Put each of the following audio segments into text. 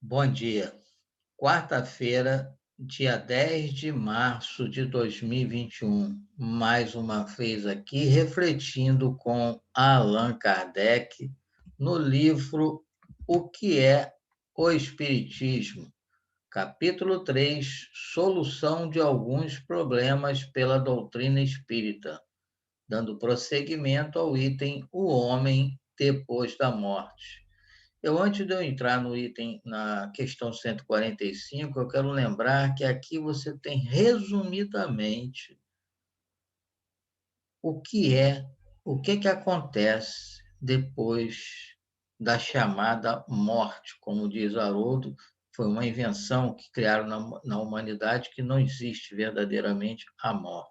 Bom dia. Quarta-feira, dia 10 de março de 2021. Mais uma vez aqui, refletindo com Allan Kardec no livro O que é o Espiritismo? Capítulo 3, Solução de alguns problemas pela doutrina espírita, dando prosseguimento ao item O Homem depois da morte. Antes de eu entrar no item, na questão 145, eu quero lembrar que aqui você tem resumidamente o que é, o que acontece depois da chamada morte. Como diz Haroldo, foi uma invenção que criaram na humanidade que não existe verdadeiramente a morte.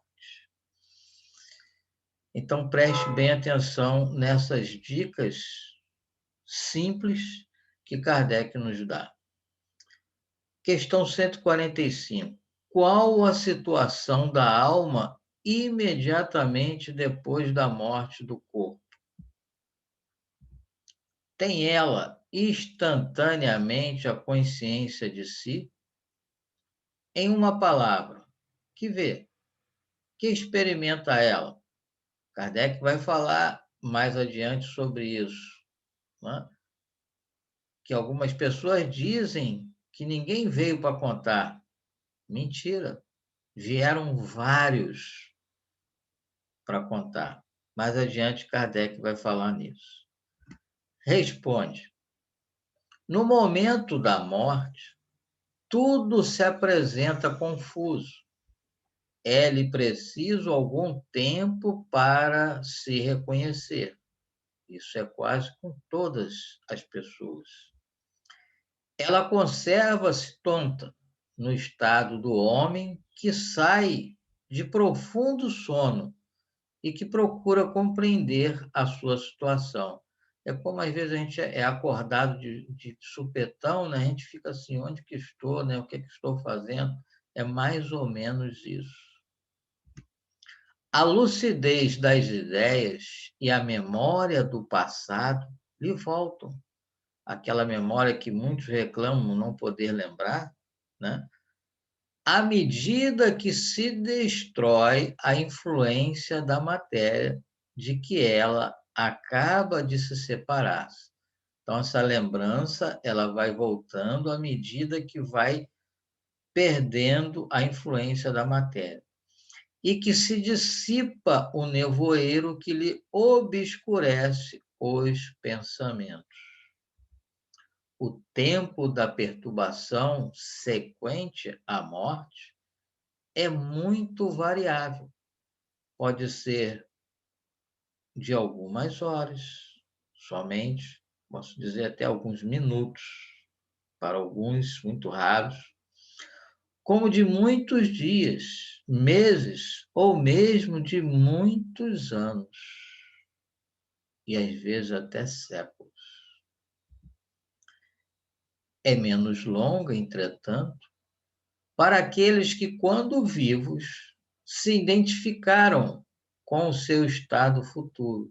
Então, preste bem atenção nessas dicas simples que Kardec nos dá. Questão 145. Qual a situação da alma imediatamente depois da morte do corpo? Tem ela instantaneamente a consciência de si? Em uma palavra, que vê, que experimenta ela? Kardec vai falar mais adiante sobre isso, né? Que algumas pessoas dizem que ninguém veio para contar. Mentira, vieram vários para contar. Mais adiante, Kardec vai falar nisso. Responde: no momento da morte, tudo se apresenta confuso. É-lhe preciso algum tempo para se reconhecer. Isso é quase com todas as pessoas. Ela conserva-se tonta no estado do homem que sai de profundo sono e que procura compreender a sua situação. É como às vezes a gente é acordado de supetão, né? A gente fica assim, onde que estou, né? O que estou fazendo? É mais ou menos isso. A lucidez das ideias e a memória do passado lhe voltam. Aquela memória que muitos reclamam não poder lembrar, né? À medida que se destrói a influência da matéria de que ela acaba de se separar. Então, essa lembrança ela vai voltando à medida que vai perdendo a influência da matéria. E que se dissipa o nevoeiro que lhe obscurece os pensamentos. O tempo da perturbação sequente à morte é muito variável. Pode ser de algumas horas somente, posso dizer até alguns minutos, para alguns muito raros, como de muitos dias, meses ou mesmo de muitos anos, e às vezes até séculos. É menos longa, entretanto, para aqueles que, quando vivos, se identificaram com o seu estado futuro,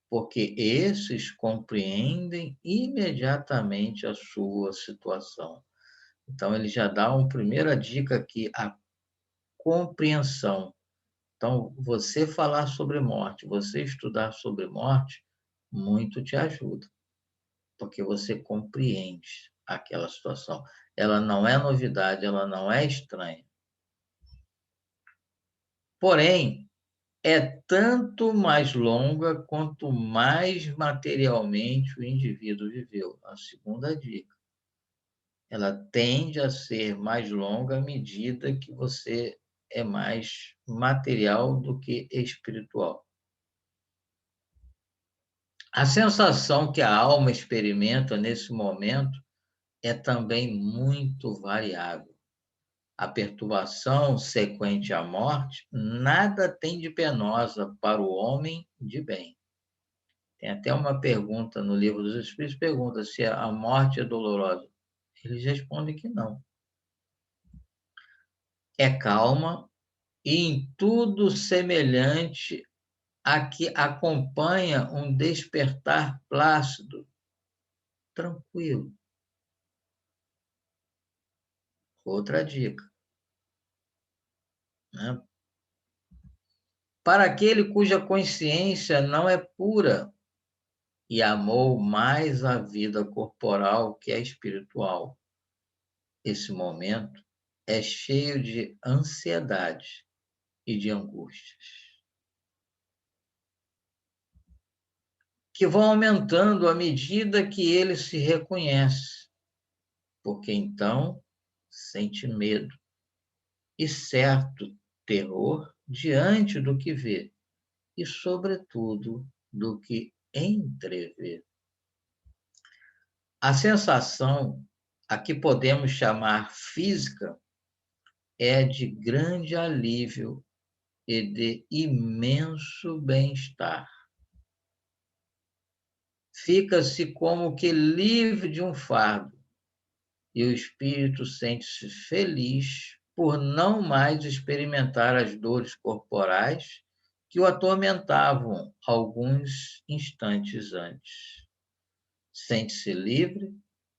porque esses compreendem imediatamente a sua situação. Então, ele já dá uma primeira dica aqui, a compreensão. Então, você falar sobre morte, você estudar sobre morte, muito te ajuda, porque você compreende aquela situação. Ela não é novidade, ela não é estranha. Porém, é tanto mais longa quanto mais materialmente o indivíduo viveu. A segunda dica. Ela tende a ser mais longa à medida que você é mais material do que espiritual. A sensação que a alma experimenta nesse momento é também muito variável. A perturbação sequente à morte nada tem de penosa para o homem de bem. Tem até uma pergunta no Livro dos Espíritos, pergunta se a morte é dolorosa. Eles respondem que não. É calma e em tudo semelhante a que acompanha um despertar plácido, tranquilo. Outra dica, né? Para aquele cuja consciência não é pura e amou mais a vida corporal que a espiritual, esse momento é cheio de ansiedade e de angústias, que vão aumentando à medida que ele se reconhece, porque então sente medo e certo terror diante do que vê e, sobretudo, do que entrevê. A sensação, a que podemos chamar física, é de grande alívio e de imenso bem-estar. Fica-se como que livre de um fardo e o espírito sente-se feliz por não mais experimentar as dores corporais que o atormentavam alguns instantes antes. Sente-se livre,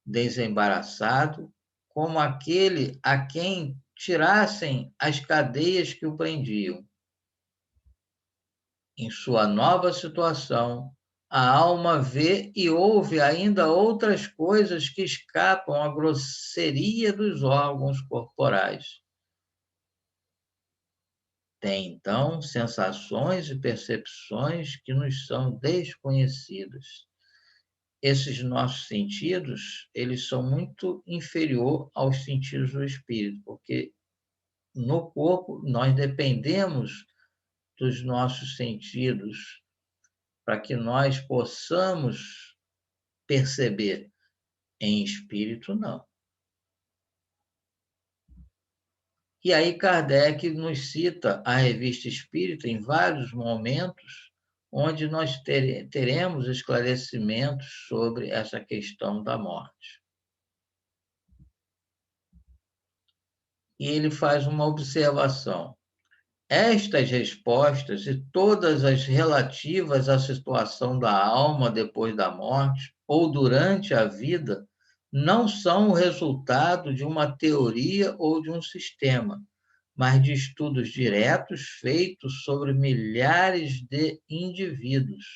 desembaraçado, como aquele a quem tirassem as cadeias que o prendiam. Em sua nova situação, a alma vê e ouve ainda outras coisas que escapam à grosseria dos órgãos corporais. Tem, então, sensações e percepções que nos são desconhecidas. Esses nossos sentidos, eles são muito inferior aos sentidos do espírito, porque no corpo nós dependemos dos nossos sentidos para que nós possamos perceber. Em espírito, não. E aí Kardec nos cita a Revista Espírita em vários momentos onde nós teremos esclarecimentos sobre essa questão da morte. E ele faz uma observação. Estas respostas e todas as relativas à situação da alma depois da morte ou durante a vida não são o resultado de uma teoria ou de um sistema, mas de estudos diretos feitos sobre milhares de indivíduos,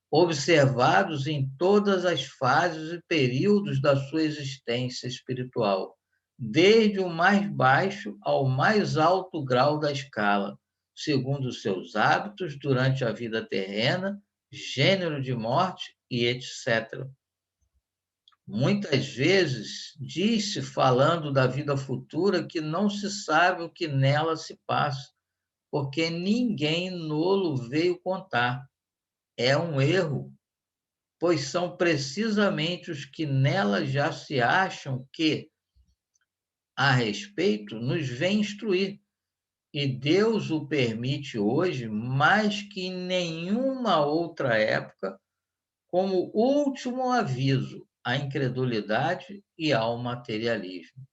observados em todas as fases e períodos da sua existência espiritual, desde o mais baixo ao mais alto grau da escala, segundo seus hábitos durante a vida terrena, gênero de morte e etc. Muitas vezes diz-se, falando da vida futura, que não se sabe o que nela se passa, porque ninguém nolo veio contar. É um erro, pois são precisamente os que nela já se acham que, a respeito, nos vêm instruir. E Deus o permite hoje mais que em nenhuma outra época, como último aviso à incredulidade e ao materialismo.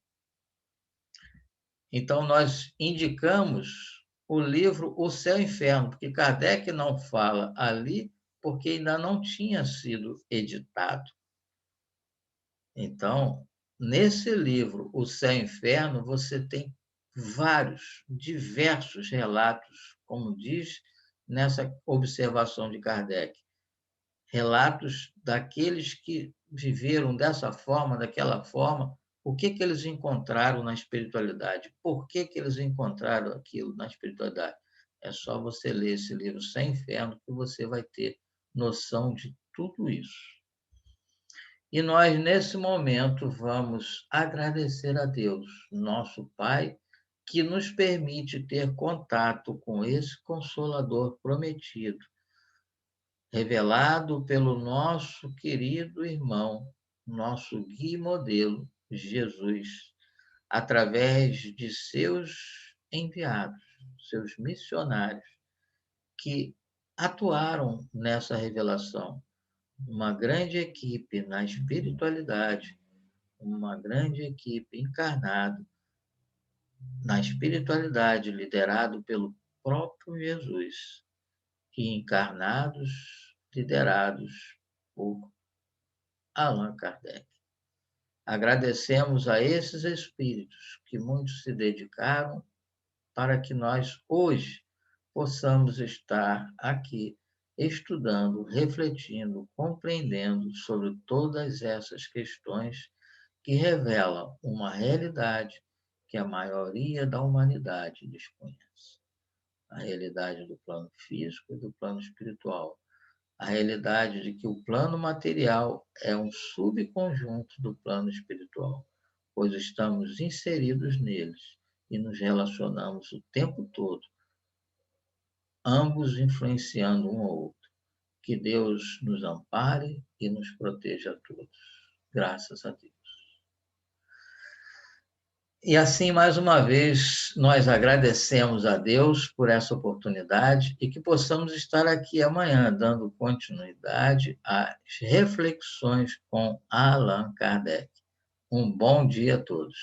Então, nós indicamos o livro O Céu e o Inferno, porque Kardec não fala ali porque ainda não tinha sido editado. Então, nesse livro, O Céu e o Inferno, você tem vários, diversos relatos, como diz nessa observação de Kardec, relatos daqueles que viveram dessa forma, daquela forma, o que eles encontraram na espiritualidade, por que eles encontraram aquilo na espiritualidade. É só você ler esse livro Sem Inferno que você vai ter noção de tudo isso. E nós, nesse momento, vamos agradecer a Deus, nosso Pai, que nos permite ter contato com esse Consolador prometido, revelado pelo nosso querido irmão, nosso guia e modelo, Jesus, através de seus enviados, seus missionários, que atuaram nessa revelação. Uma grande equipe na espiritualidade, uma grande equipe encarnada na espiritualidade, liderado pelo próprio Jesus, e encarnados, liderados por Allan Kardec. Agradecemos a esses espíritos que muito se dedicaram para que nós, hoje, possamos estar aqui estudando, refletindo, compreendendo sobre todas essas questões que revelam uma realidade que a maioria da humanidade desconhece. A realidade do plano físico e do plano espiritual. A realidade de que o plano material é um subconjunto do plano espiritual, pois estamos inseridos neles e nos relacionamos o tempo todo, ambos influenciando um ao outro. Que Deus nos ampare e nos proteja a todos. Graças a Deus. E assim, mais uma vez, nós agradecemos a Deus por essa oportunidade e que possamos estar aqui amanhã, dando continuidade às reflexões com Allan Kardec. Um bom dia a todos.